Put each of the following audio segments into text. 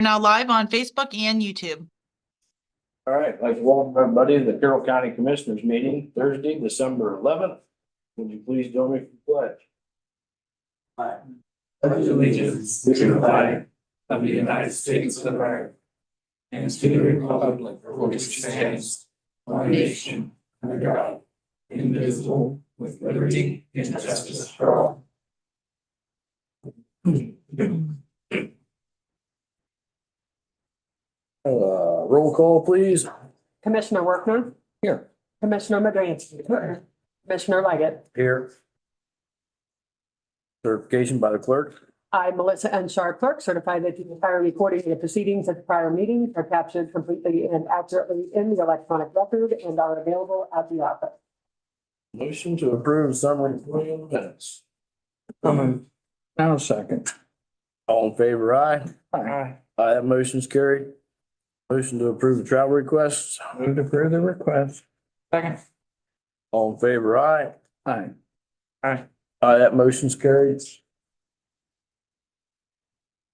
Now live on Facebook and YouTube. All right, I'd like to welcome everybody to the Carroll County Commissioners meeting Thursday, December 11th. Would you please join me for the pledge? Pledge allegiance to the flag of the United States of America and to the republic for which it stands, one nation, under God, indivisible, with liberty and justice for all. Roll call, please. Commissioner Workman, Here. Commissioner Madransky, Commissioner Leggett. Here. Certification by the clerk. I, Melissa N. Shar, clerk, certify that the entire recording of the proceedings at the prior meeting are captured completely and accurately in the electronic record and are available at the office. Motion to approve summary of minutes. Now second. All in favor, aye. Aye. Aye, that motion's carried. Motion to approve the travel requests. Move to approve the request. Second. All in favor, aye. Aye. Aye. Aye, that motion's carried.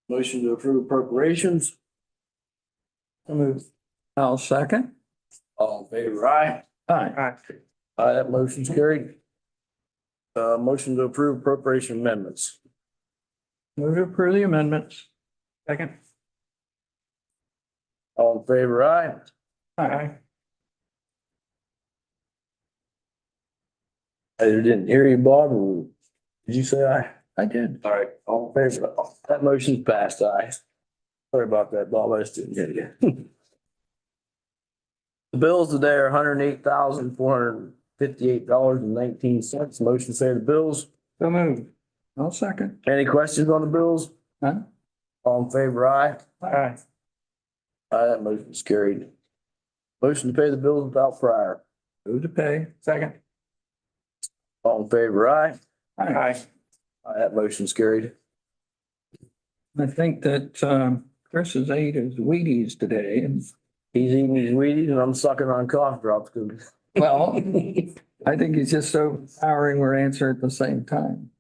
Motion to approve appropriations. Move. I'll second. All in favor, aye. Aye. Aye. Aye, that motion's carried. Motion to approve appropriation amendments. Move to approve the amendments. Second. All in favor, aye. Aye. I didn't hear you, Bob. Or did you say aye? I did. All right, all in favor. That motion's passed, aye. Sorry about that, Bob. I just didn't hear you. The bills today are $108,458.19. Motion to say the bills. So move. I'll second. Any questions on the bills? None? All in favor, aye. Aye. Aye, that motion's carried. Motion to pay the bills without prior. Move to pay. Second. All in favor, aye. Aye. Aye, that motion's carried. I think that Chris has ate his Wheaties today and He's eating his Wheaties and I'm sucking on cough drops. well, I think he's just so powering we're answering at the same time.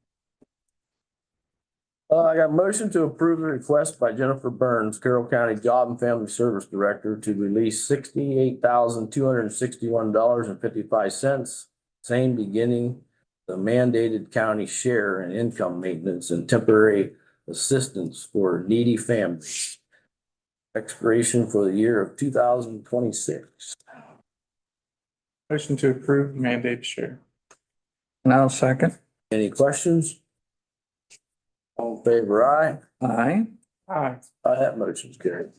I got a motion to approve the request by Jennifer Burns, Carroll County Job and Family Service Director, to release $68,261.55, same beginning the mandated county share in income maintenance and temporary assistance for needy families. Expiration for the year of 2026. Motion to approve mandate share. And I'll second. Any questions? All in favor, aye. Aye. Aye. Aye, that motion's carried.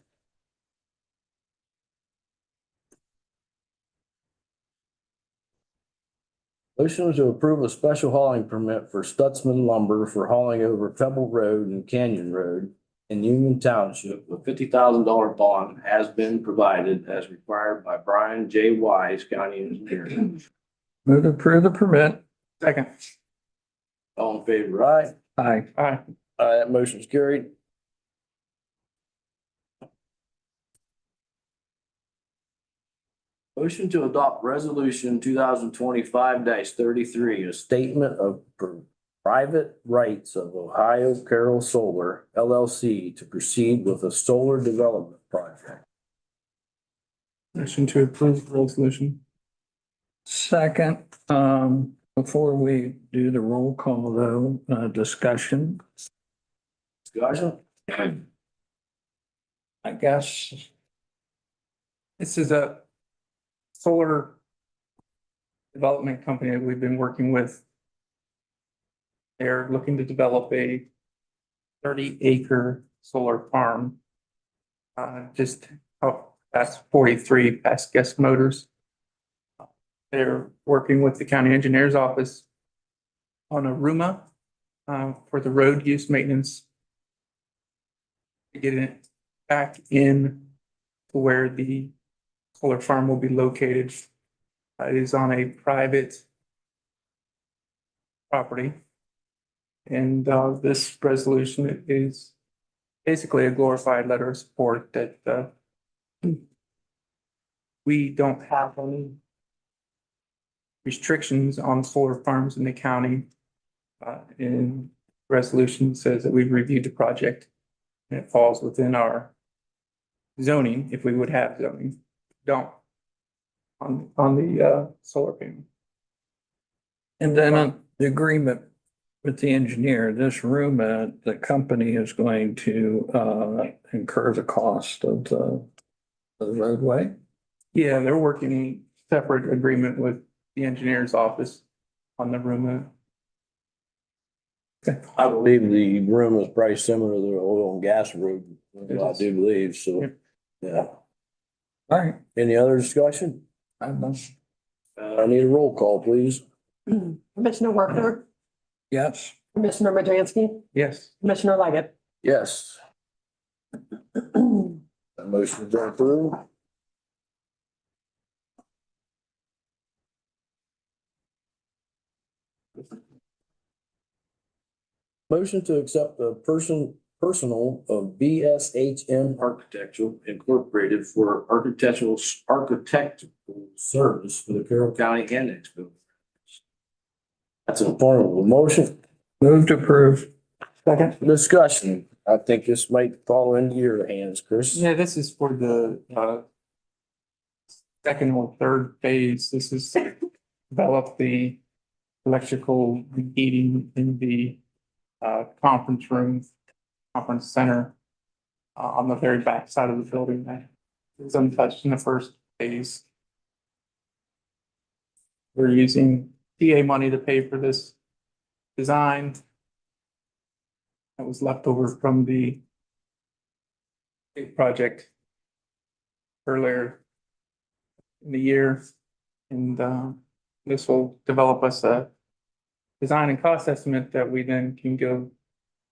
Motion to approve a special hauling permit for Stutzman Lumber for hauling over Pebble Road and Canyon Road in Union Township. A $50,000 bond has been provided as required by Brian J. Wise, County Engineer. Move to approve the permit. Second. All in favor, aye. Aye. Aye. Aye, that motion's carried. Motion to adopt resolution 2025-33, a statement of private rights of Ohio Carroll Solar LLC to proceed with a solar development project. Motion to approve the resolution. Second, before we do the roll call though, discussion, Discussion? I guess. This is a solar development company that we've been working with. They're looking to develop a 30-acre solar farm. Just up past 43 past guest motors. They're working with the county engineer's office on a RUMA for the road use maintenance. To get it back in to where the solar farm will be located. It is on a private property. And this resolution is basically a glorified letter of support that we don't have any restrictions on solar farms in the county. And resolution says that we've reviewed the project and it falls within our zoning, if we would have zoning, don't. On the solar panel. And then the agreement with the engineer, this room, the company is going to incur the cost of the roadway. Yeah, they're working in separate agreement with the engineer's office on the room. I believe the room is probably similar to the oil and gas road, I do believe, so, Yep. yeah. All right. Any other discussion? I'm done. I need a roll call, please. Commissioner Workner, Yes. Commissioner Madransky, Yes, Commissioner Leggett. Yes. That motion is approved. Motion to accept the personal of BSHM Architectural Incorporated for architectural service for the Carroll County Annex Building. That's in form of a motion. Move to approve. second. Discussion. I think this might fall into your hands, Chris. Yeah, this is for the second or third phase. This is develop the electrical heating in the conference room, conference center on the very back side of the building that is untouched in the first phase. We're using TA money to pay for this design that was left over from the big project earlier in the year. And this will develop us a design and cost estimate that we then can go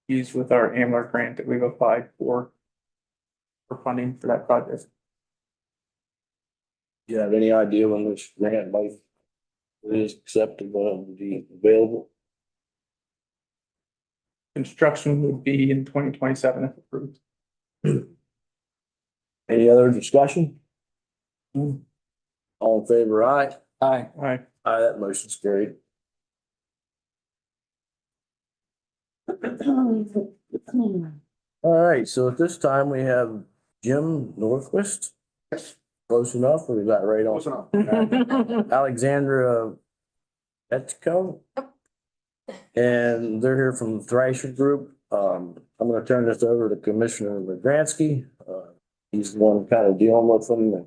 use with our AMLR grant that we've applied for funding for that project. Do you have any idea when this grant might is acceptable and be available? Construction would be in 2027 if approved. Any other discussion? All in favor, aye? Aye. All right, Aye, that motion's carried. All right, so at this time we have Jim Norquist. Close enough, or is that right on? Alexandra Etco. And they're here from Thrasher Group. I'm gonna turn this over to Commissioner Madransky. He's the one kind of dealing with them.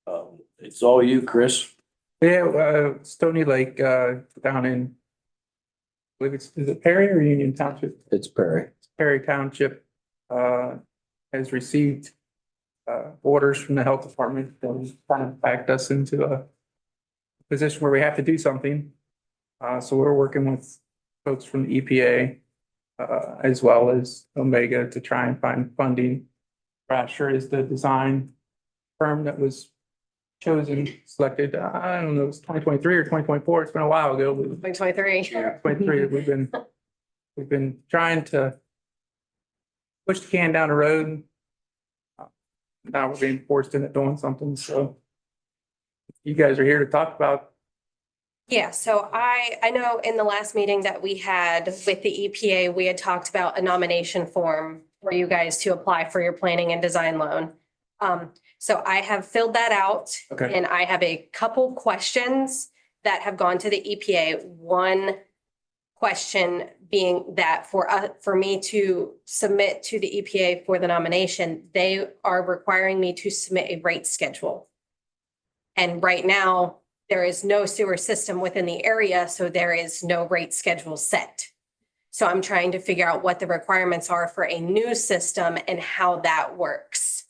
And it's all you, Chris. yeah, Stony Lake down in, I believe is it Perry or Union Township? It's Perry. Perry Township has received orders from the health department that kind of backed us into a position where we have to do something. So we're working with folks from the EPA as well as Omega to try and find funding. Thrasher is the design firm that was chosen, selected, I don't know, it was 2023 or 2024. It's been a while ago. 2023. Yeah, 23, we've been trying to push the can down the road. Now we're being forced into doing something, so you guys are here to talk about. Yeah, so I know in the last meeting that we had with the EPA, we had talked about a nomination form for you guys to apply for your planning and design loan. So I have filled that out. Okay. And I have a couple questions that have gone to the EPA. One question being that for me to submit to the EPA for the nomination, they are requiring me to submit a rate schedule. And right now, there is no sewer system within the area, so there is no rate schedule set. So I'm trying to figure out what the requirements are for a new system and how that works.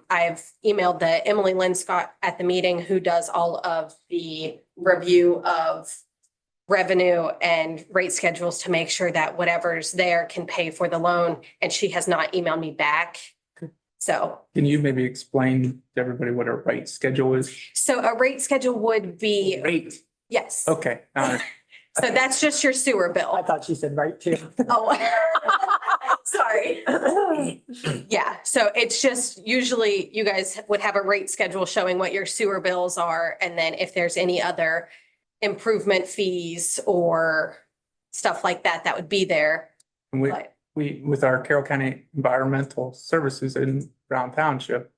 I've emailed the Emily Lynn Scott at the meeting who does all of the review of revenue and rate schedules to make sure that whatever's there can pay for the loan. And she has not emailed me back. So. Can you maybe explain to everybody what a rate schedule is? So a rate schedule would be, Rate, yes. okay, all right. So that's just your sewer I bill. thought she said right too. Oh, sorry. Yeah, so it's just usually you guys would have a rate schedule showing what your sewer bills are. And then if there's any other improvement fees or stuff like that, that would be there. And we, But with our Carroll County Environmental Services in Brown Township,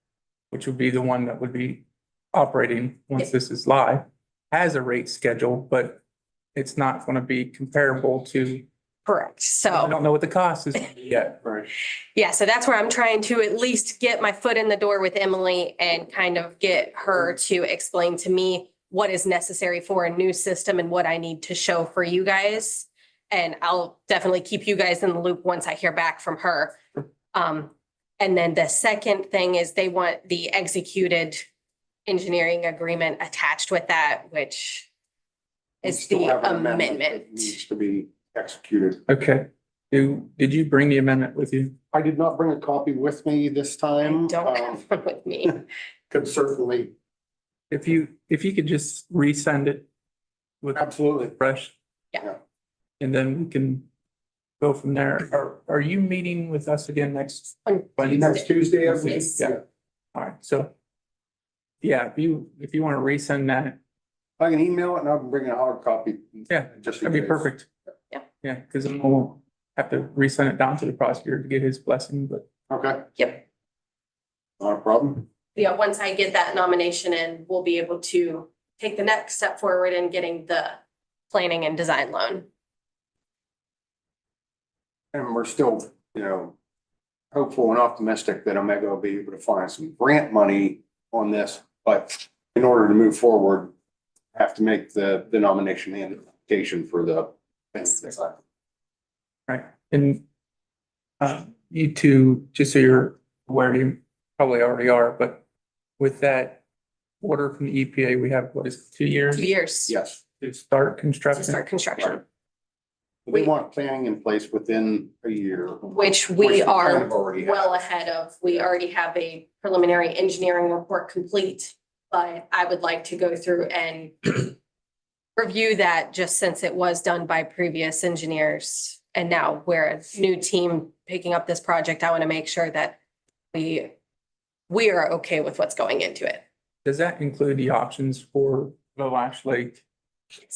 which would be the one that would be operating once this is live, has a rate schedule, but it's not going to be comparable to, Correct. I So, don't know what the cost is gonna be yet. Right. yeah, so that's where I'm trying to at least get my foot in the door with Emily and kind of get her to explain to me what is necessary for a new system and what I need to show for you guys. And I'll definitely keep you guys in the loop once I hear back from her. And then the second thing is they want the executed engineering agreement attached with that, which is Still the have an that amendment. Needs to be executed. Okay. Did you bring the amendment with you? I did not bring a copy with me this I time. don't have one with me. Could certainly, If you could just resend it with absolutely. fresh. Yeah. And then we can go from there. Are you meeting with us again next? Wednesday? Next Tuesday, I believe. Yes. Yeah. All right, so. Yeah, if you want to resend that, I can email it and I'll bring a hard copy. Yeah, Just in that'd be case. perfect. Yeah. Yeah, because then we'll have to resend it down to the prosecutor to get his blessing, but Okay, Yep. not a problem. Yeah, once I get that nomination in, we'll be able to take the next step forward in getting the planning and design loan. And we're still, hopeful and optimistic that Omega will be able to find some grant money on this. But in order to move forward, have to make the nomination and application for the. right, and. You two, just so you're aware, you probably already are, but with that order from the EPA, we have, what is it, 2 years? 2 years Yes, To start to construction? start construction, they want planning in place within a year. which Which we kind are of already well have. ahead of. We already have a preliminary engineering report complete, but I would like to go through and review that just since it was done by previous engineers. And now we're a new team picking up this project. I want to make sure that we are okay with what's going into it. Does that include the options for the Lash Lake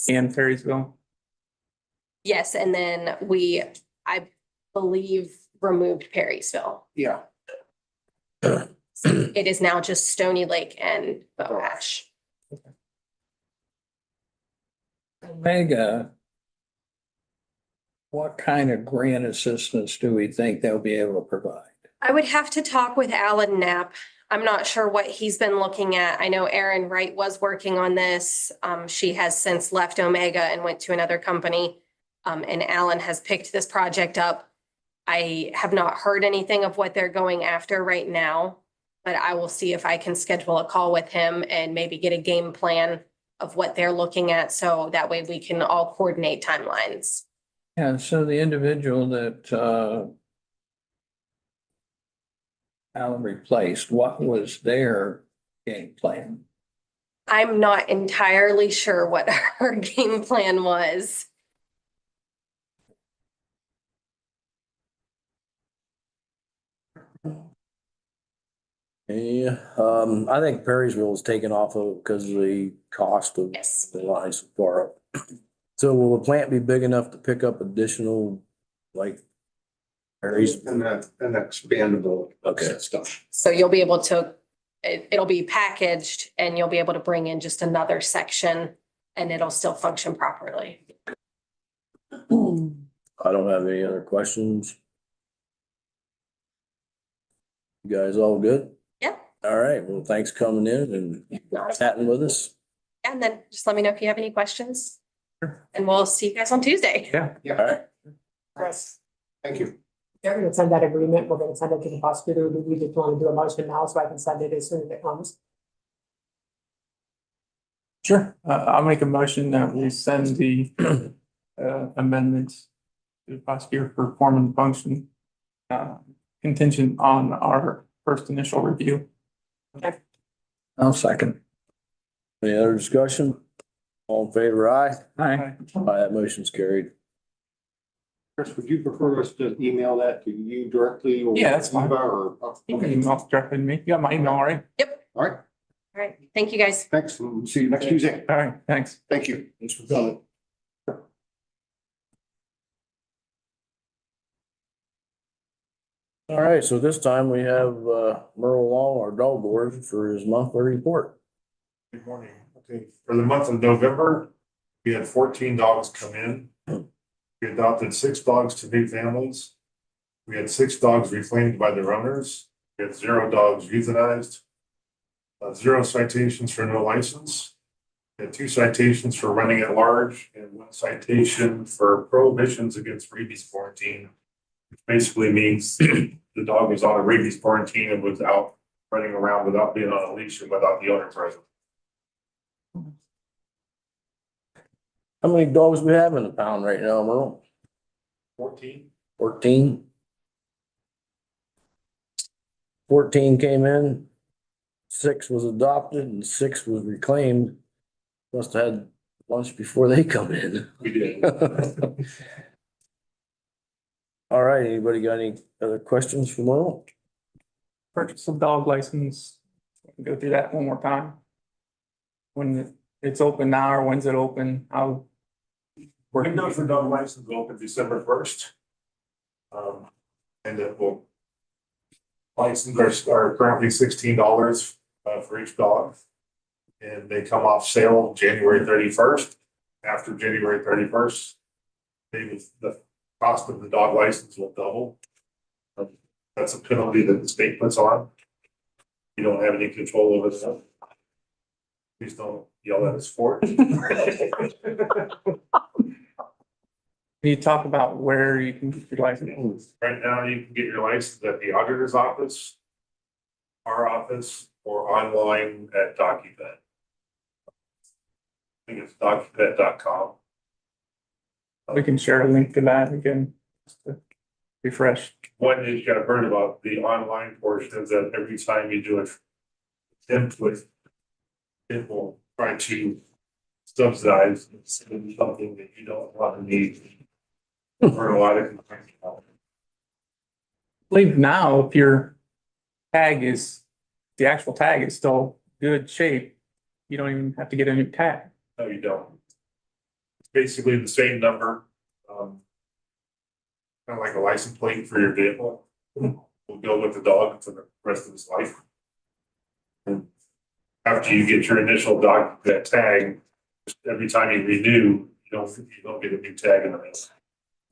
and Perrysville? Yes, and then I believe, removed Perrysville. Yeah, It is now just Stony Lake and Bow Ash. Omega, what kind of grant assistance do we think they'll be able to provide? I would have to talk with Alan Knapp. I'm not sure what he's been looking at. I know Erin Wright was working on this. She has since left Omega and went to another company. And Alan has picked this project up. I have not heard anything of what they're going after right now, but I will see if I can schedule a call with him and maybe get a game plan of what they're looking at. So that way we can all coordinate timelines. Yeah, so the individual that Alan replaced, what was their game plan? I'm not entirely sure what her game plan was. Yeah, I think Perrysville is taken off of because of the cost of Yes. the line so far up. So will the plant be big enough to pick up additional, like? Perry's, and that, and expandable. Okay. Stuff. So you'll be able to, it'll be packaged and you'll be able to bring in just another section and it'll still function properly. I don't have any other questions. You guys all good? Yeah. All right, well, thanks for coming in and Not a- chatting with us. And then just let me know if you have any questions. And we'll see you guys on Tuesday. Yeah, All Yeah, right. thank you. They're gonna send that agreement. We're gonna send it to the prosecutor. We just want to do a motion now so I can send it as soon as it comes. sure. I'll make a motion that we send the amendments to the prosecutor for form and function contingent on our first initial review. I'll second. Any other discussion? All in favor, aye? Aye. Aye, that motion's carried. Chris, would you prefer us to email that to you directly? Or Yeah, that's fine. Eva, or? You can email directly to me. You got my email, all right? All right, All right. Thank you, guys. thanks, and see you next Tuesday. All right, thanks. Thank you. Thanks for coming. All right, so this time we have Merle Long, our dog board, for his monthly report. Good morning. Okay, for the month of November, we had 14 dogs come in. We adopted 6 dogs to new families. We had 6 dogs reclaimed by their owners. We had 0 dogs euthanized. 0 citations for no license. We had 2 citations for running at large and 1 citation for prohibitions against rabies quarantine. Which basically means the dog was on a rabies quarantine and was out running around without being on a leash and without the owner present. How many dogs we have in the pound right now, Merle? 14. 14? 14 came in, 6 was adopted and 6 was reclaimed. Must have had lunch before they come in. We did. All right, anybody got any other questions for Merle? Purchase of dog license, go through that one more time. When it's open now, or when's it open? How? Window for dog license will open December 1st. And it will. Licenses are currently $16 for each dog. And they come off sale January 31st. After January 31st, the cost of the dog license will double. That's a penalty that the state puts on. You don't have any control over that. Please don't yell at us for it. Can you talk about where you can get your license? Right now, you can get your license at the auditor's office, our office, or online at DocuPet. I think it's docupet.com. We can share a link to that again, just to refresh. One is you gotta heard about the online portion is that every time you do it, input, it will try to subsidize something that you don't want to need. For a lot of. I believe now, if your tag is, the actual tag is still good shape, you don't even have to get a new tag. No, you don't. It's basically the same number. Kind of like a license plate for your vehicle. Will go with the dog for the rest of his life. And after you get your initial dog, that tag, every time you renew, you don't get a new tag in the mail.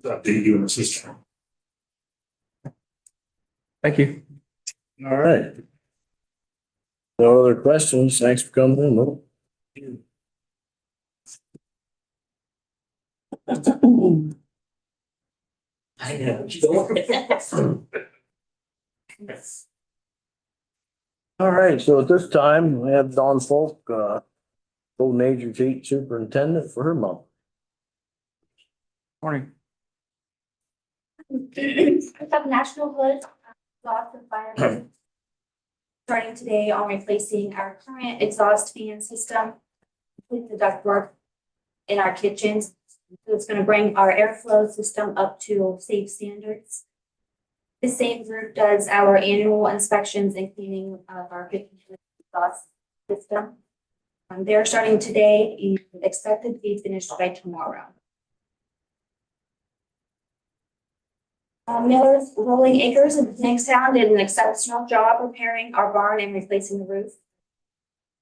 Update you in the system. Thank you. All right. No other questions. Thanks for coming in, Merle. I know. All right, so at this time, we have Dawn Folk, Golden Age Retreat Superintendent for her month. Morning. I have National Hood, exhaust and fire. Starting today on replacing our current exhaust fan system with the ductwork in our kitchens. So it's gonna bring our airflow system up to safe standards. The same group does our annual inspections and cleaning of our kitchen exhaust system. They're starting today and expected to be finished by tomorrow. Miller's Rolling Acres in Kingstown did an exceptional job repairing our barn and replacing the roof.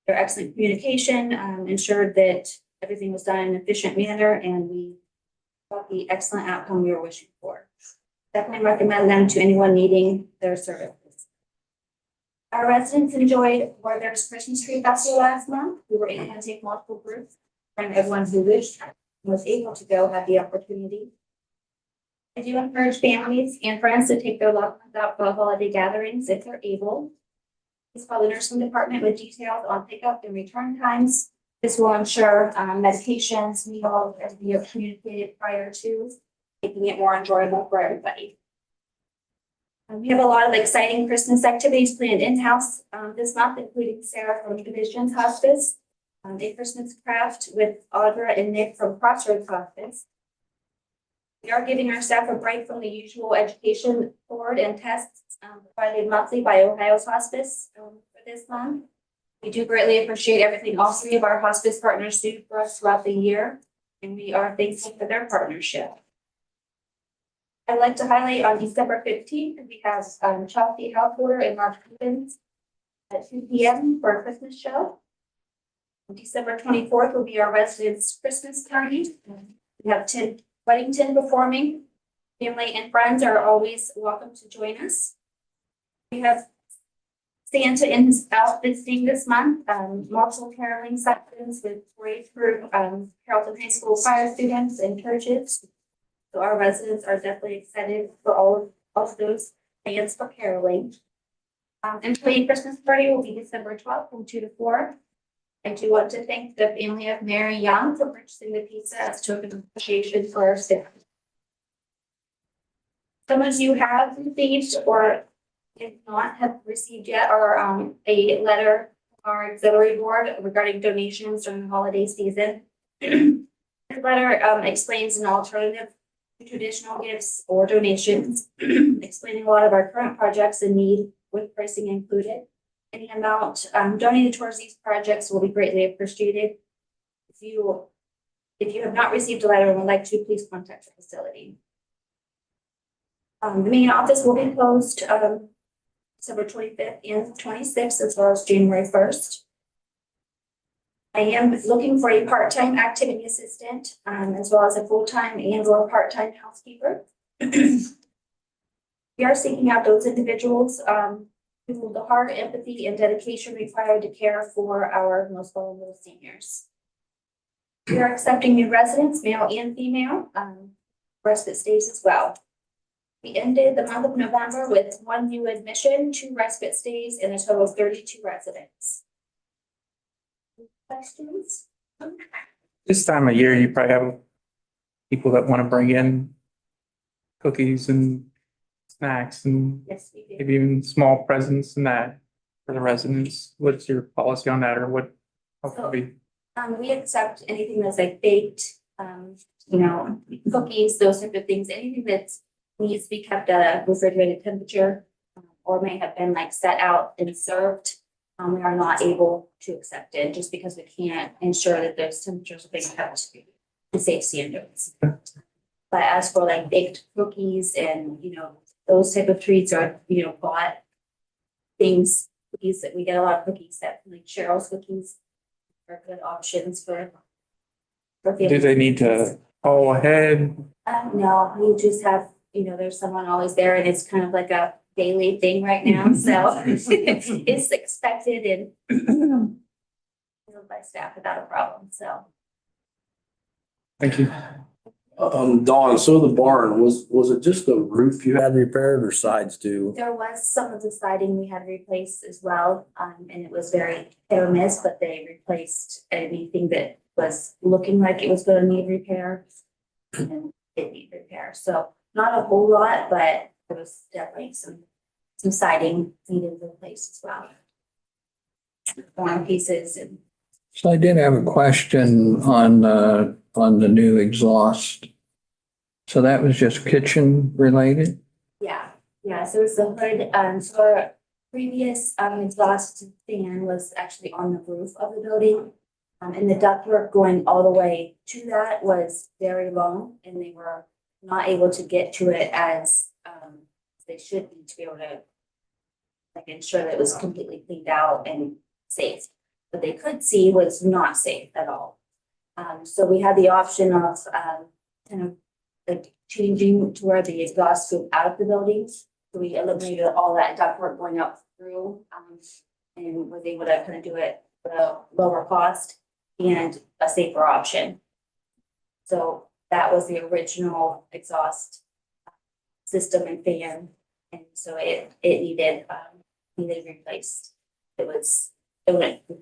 Their excellent communication ensured that everything was done in an efficient manner and we got the excellent outcome we were wishing for. Definitely recommend them to anyone needing their services. Our residents enjoyed Warner's Christmas Tree Festival last month. We were able to take multiple groups and everyone who wished was able to go had the opportunity. I do encourage families and friends to take their loved ones out for holiday gatherings if they're able. Please call the nursing department with details on pickup and return times. This will ensure medications, meals, as we have communicated prior to, making it more enjoyable for everybody. We have a lot of exciting Christmas activities planned in-house this month, including Sarah from Division's Hospice, a Christmas craft with Audra and Nick from Crossroads Hospice. We are giving our staff a break from the usual education board and tests provided monthly by Ohio's Hospice for this month. We do greatly appreciate everything all 3 of our hospice partners do for us throughout the year, and we are thankful for their partnership. I'd like to highlight on December 15th, we have Chelsea House Order and Mark Stevens at 2 p.m. for a Christmas show. December 24th will be our residents' Christmas party. We have Weddington performing. Family and friends are always welcome to join us. We have Santa in his outfit theme this month, multiple caroling sessions with parade through Carrollton High School fire students and churches. So our residents are definitely excited for all of those plans for caroling. Employee Christmas party will be December 12th from 2 to 4. I do want to thank the family of Mary Young for purchasing the pizza as token of appreciation for our staff. Some of you have received, or if not have received yet, are a letter from our auxiliary board regarding donations during the holiday season. This letter explains an alternative to traditional gifts or donations, explaining a lot of our current projects in need with pricing included. Any amount donated towards these projects will be greatly appreciated. If you have not received a letter and would like to, please contact the facility. The main office will be closed December 25th and 26th, as well as January 1st. I am looking for a part-time activity assistant, as well as a full-time and/or part-time housekeeper. We are seeking out those individuals who the heart, empathy, and dedication required to care for our most vulnerable seniors. We are accepting new residents, male and female, respite stays as well. We ended the month of November with 1 new admission, 2 respite stays, and a total of 32 residents. Questions? This time of year, you probably have people that want to bring in cookies and snacks and Yes, we do. maybe even small presents and that for the residents. What's your policy on that, or what? How can we? We accept anything that's like baked, cookies, those type of things, anything that needs to be kept at a refrigerated temperature, or may have been like set out and served. We are not able to accept it just because we can't ensure that those temperatures are being kept to safe standards. But as for like baked cookies and, those type of treats are, bought things, cookies that we get a lot of cookies that like Cheryl's cookies are good options for Do families. they need to call ahead? No, we just have, there's someone always there and it's kind of like a daily thing right now, so it's expected and by staff without a problem, so. Thank you. Dawn, so the barn, was it just the roof you had repaired or sides too? There was some of the siding we had replaced as well, and it was very hit or miss, but they replaced anything that was looking like it was gonna need repair. And it needed repair, so not a whole lot, but there was definitely some siding needed replaced as well. One pieces and So I did have a question on the new exhaust. So that was just kitchen related? yeah, so it's the hood, so our previous exhaust fan was actually on the roof of the building. And the ductwork going all the way to that was very long and they were not able to get to it as they should be to be able to like ensure that it was completely cleaned out and safe. What they could see was not safe at all. So we had the option of kind of like changing to where the exhaust go out of the building. So we eliminated all that ductwork going up through and was able to kind of do it for a lower cost and a safer option. So that was the original exhaust system and fan. And so it needed replaced.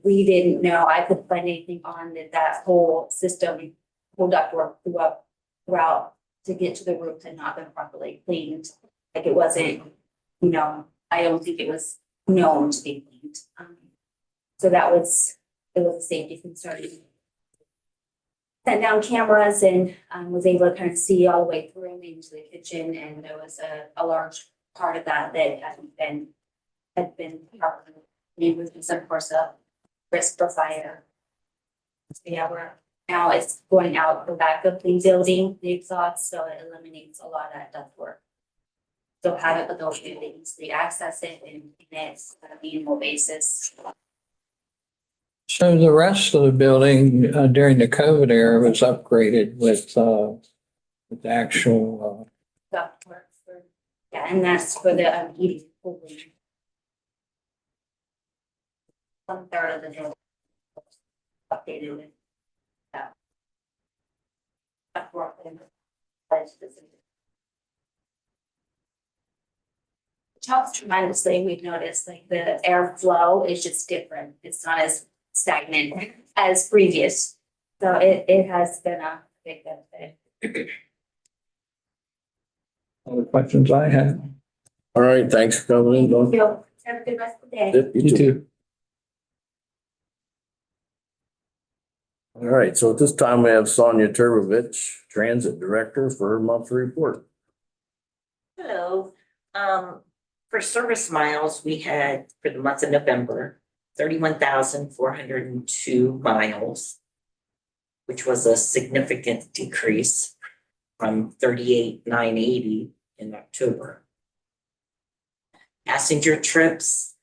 We didn't know, I couldn't find anything on that whole system, whole ductwork throughout to get to the roof had not been properly cleaned. Like it wasn't, I don't think it was known to be cleaned. So it was a safety concern. Sent down cameras and was able to kind of see all the way through into the kitchen, and there was a large part of that had been properly removed, and of course a risk for fire. So yeah, Now it's going out the back of the building, the exhaust, so it eliminates a lot of that ductwork. So have it with those, they easily access it and it's on an annual basis. So the rest of the building during the COVID era was upgraded with actual, Ductwork for, yeah, and that's for the heating. Cooling. 1/3 of the building updated with that. Ductwork and which helps tremendously. We've noticed like the airflow is just different. It's not as stagnant as previous. So it has been a big benefit. all the questions I had. All right, thanks for coming in, Dawn. You have a good rest of the day. Yep, you too. All right, so at this time we have Sonia Turbovich, Transit Director, for her monthly report. Hello, for service miles, we had for the month of November, 31,402 miles, which was a significant decrease from 38,980 in October. Passenger trips,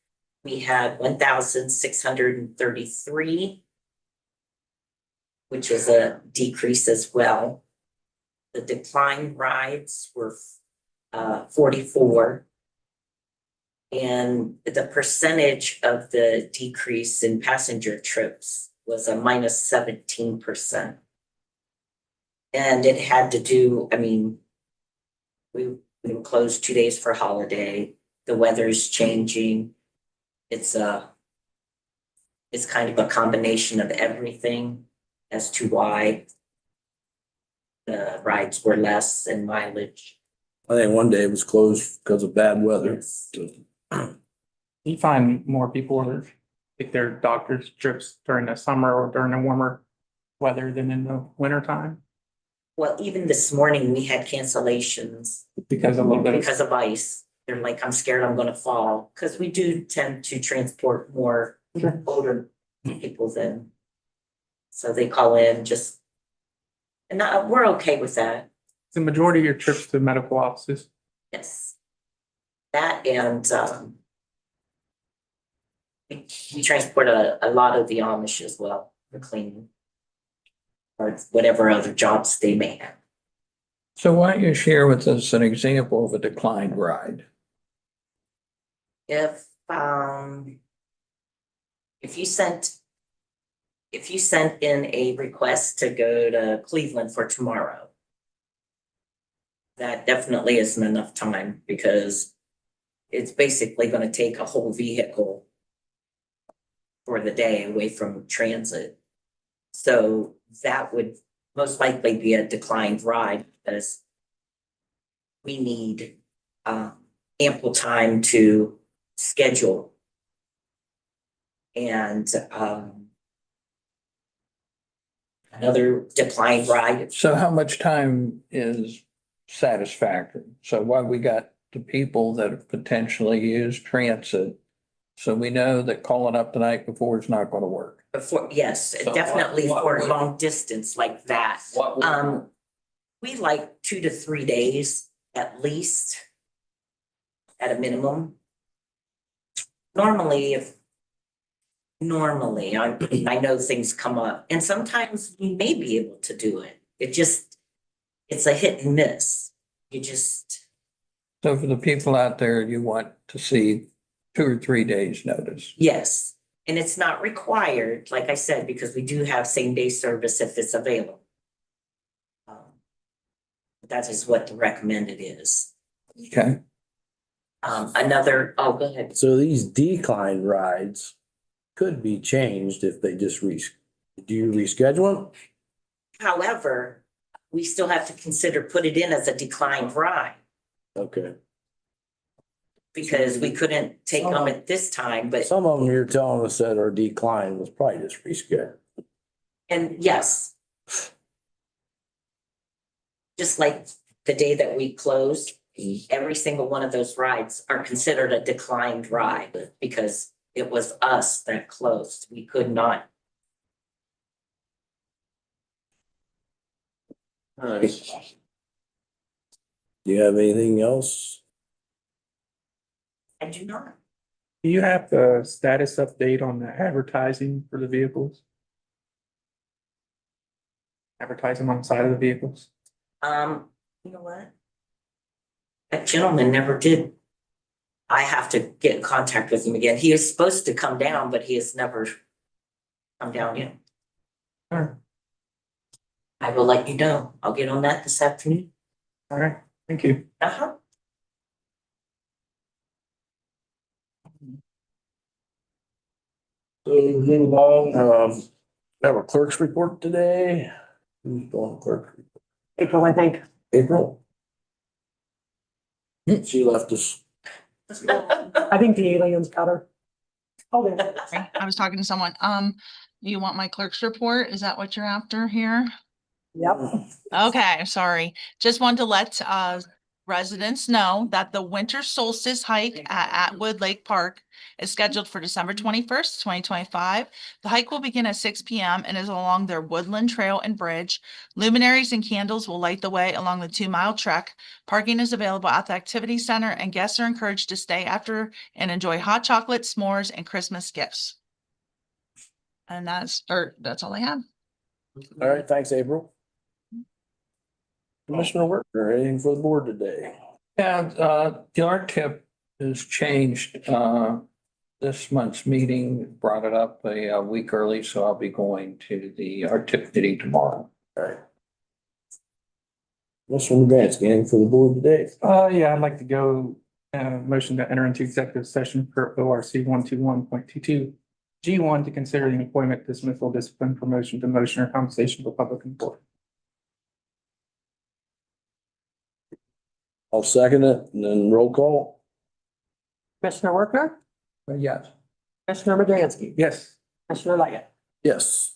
we had 1,633, which was a decrease as well. The decline rides were 44. And the percentage of the decrease in passenger trips was a minus 17%. And it had to do, I mean, we were closed 2 days for holiday. The weather's changing. It's kind of a combination of everything as to why the rides were less in mileage. I think one day it was closed because of bad weather. You find more people take their doctor's trips during the summer or during the warmer weather than in the winter time Well, even this morning, we had cancellations because a little bit of. because of ice. They're like, I'm scared I'm gonna fall, because we do tend to transport more Sure. older people than. So they call in just, and we're okay with that, The majority of your trips to medical offices. yes. That and we transport a lot of the Amish as well for cleaning. Or whatever other jobs they may have. So why don't you share with us an example of a declined ride? If you sent in a request to go to Cleveland for tomorrow, that definitely isn't enough time because it's basically going to take a whole vehicle for the day away from transit. So that would most likely be a declined ride because we need ample time to schedule. And another declined ride. So how much time is satisfactory? So while we got the people that have potentially used transit, so we know that calling up the night before is not going to work. Yes, So definitely what for would- long distance like that. We like 2 to 3 days at least, at a minimum. Normally, I know things come up and sometimes we may be able to do it. It's a hit and miss. So for the people out there, you want to see 2 or 3 days notice. Yes. And it's not required, like I said, because we do have same day service if it's available. That is what the recommended is. Okay. Go ahead. So these decline rides could be changed if they just do you reschedule them? However, we still have to put it in as a declined ride Okay. because we couldn't take them at this time, but, Some of them you're telling us that are declined was probably just rescheduled. and yes. Just like the day that we closed, every single one of those rides are considered a declined ride because it was us that closed. We could not All right. Do you have anything else? I do not. Do you have the status update on the advertising for the vehicles? Advertising on the side of the vehicles? You know what? That gentleman never did. I have to get in contact with him again. He is supposed to come down, but he has never come down yet. Sure. I will let you know. I'll get on that this afternoon. All right, thank you. Uh-huh. So moving along, have a clerk's report today. Who's doing clerk? April, I think. April? She left us. I think the aliens got her. Oh, there. Sorry, I was talking to someone. You want my clerk's report? Is that what you're after here? Yep. Okay, sorry. Just wanted to let residents know that the winter solstice hike at Atwood Lake Park is scheduled for December 21st, 2025. The hike will begin at 6 p.m. and is along their Woodland Trail and Bridge. Luminaries and candles will light the way along the 2-mile trek. Parking is available at the activity center, and guests are encouraged to stay after and enjoy hot chocolate, s'mores, and Christmas gifts. And that's all I have. All right, thanks, April. Commissioner Worker, anything for the board today? Yeah, the art tip has changed. This month's meeting brought it up a week early, so I'll be going to the art tip meeting tomorrow. All right. Commissioner Grant, anything for the board today? Yeah, I'd like to go, motion to enter into executive session for ORC 121.22 G1 to consider the employment dismissal, discipline, promotion, demotion, or compensation for public employee. I'll second it and then roll call. Commissioner Workner, Yes. Commissioner Madransky, Yes. Commissioner Leggett. Yes.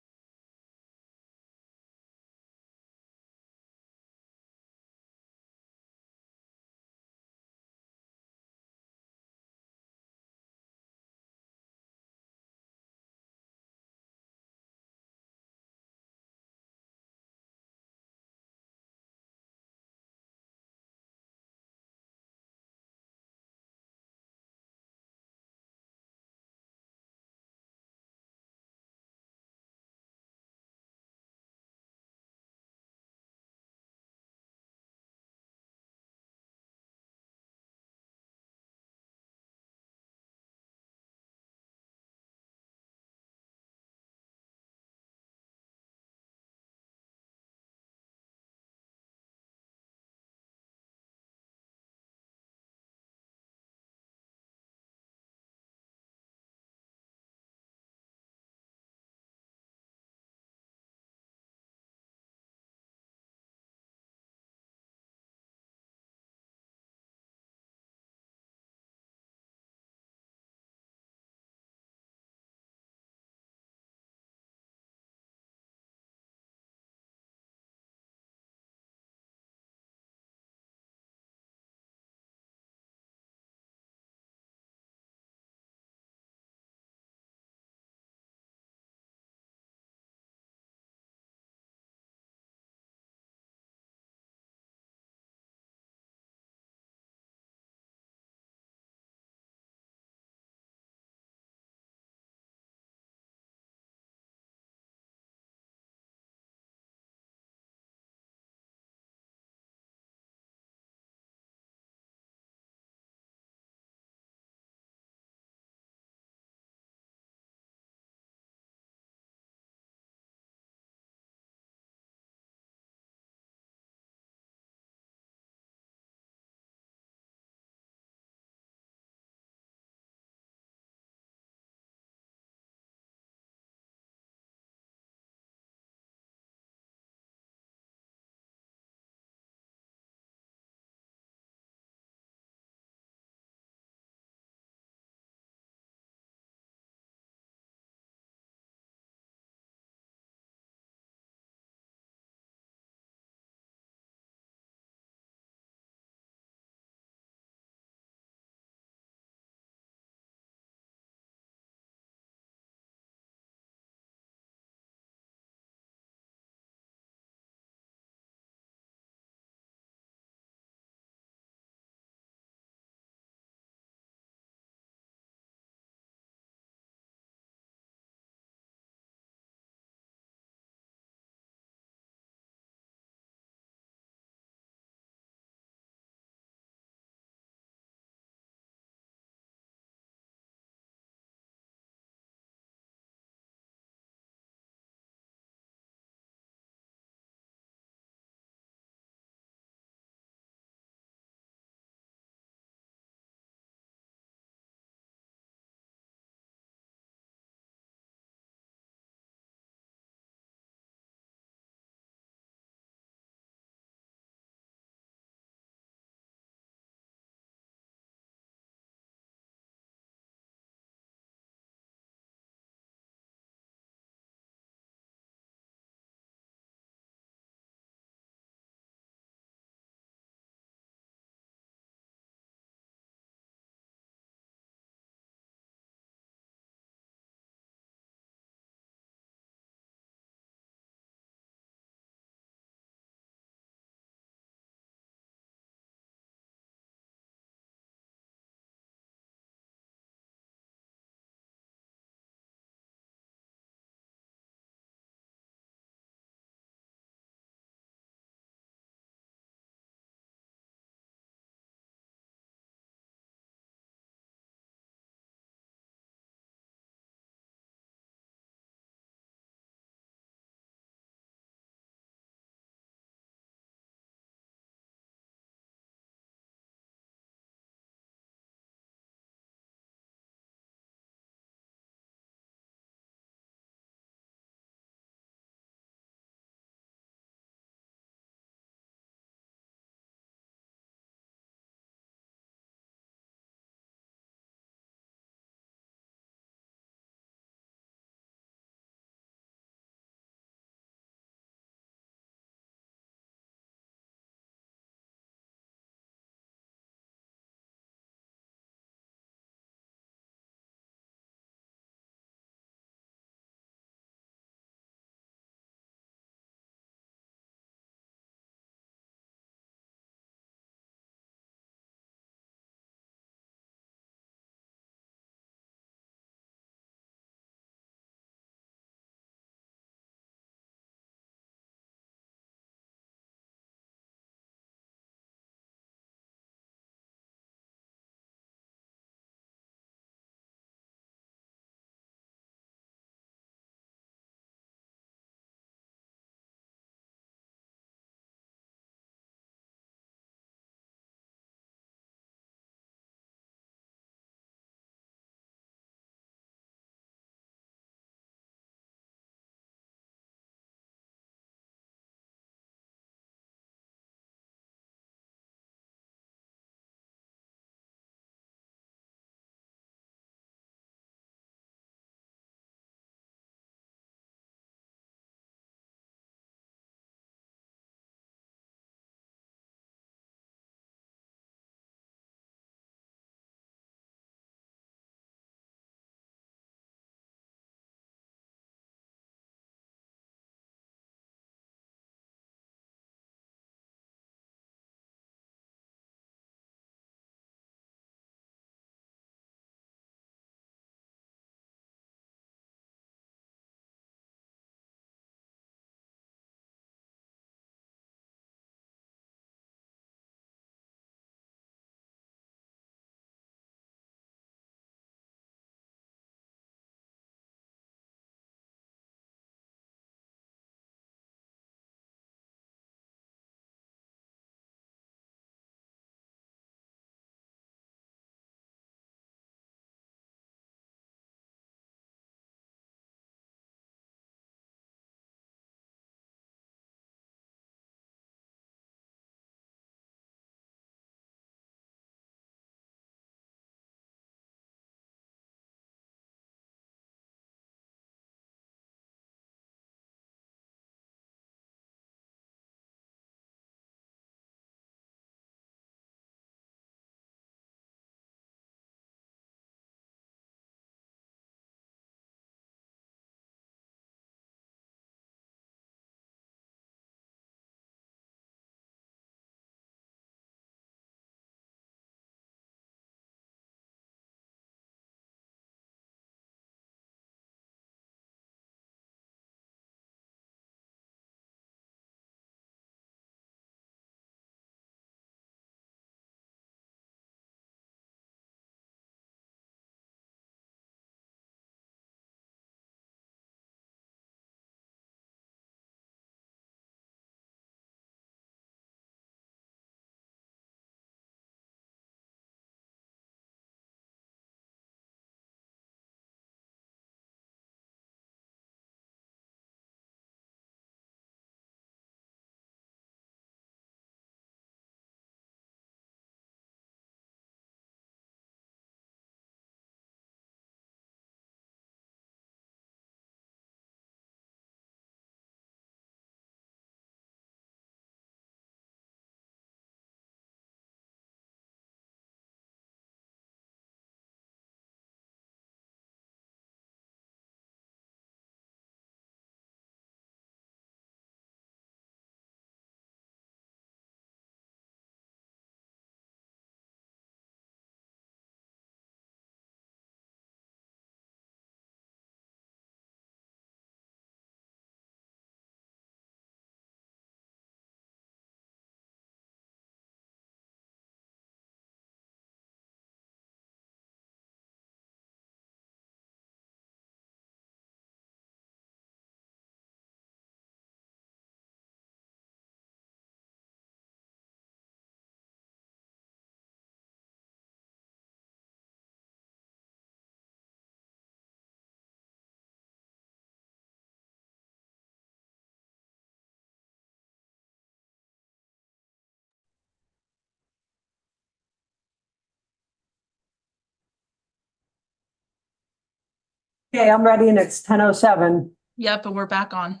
Okay, I'm ready and it's 10:07. Yep, and we're back on.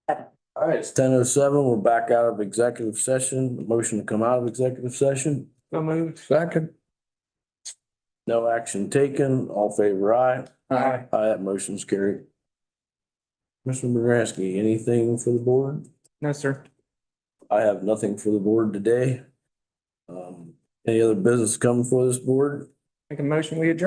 All right, it's 10:07. We're back out of executive session. Motion to come out of executive session. So moved. Second. No action taken. All favor aye. Aye. Aye, that motion's carried. Mr. Boraski, anything for the board? No, sir. I have nothing for the board today. Any other business coming for this board? Make a motion, we adjourn.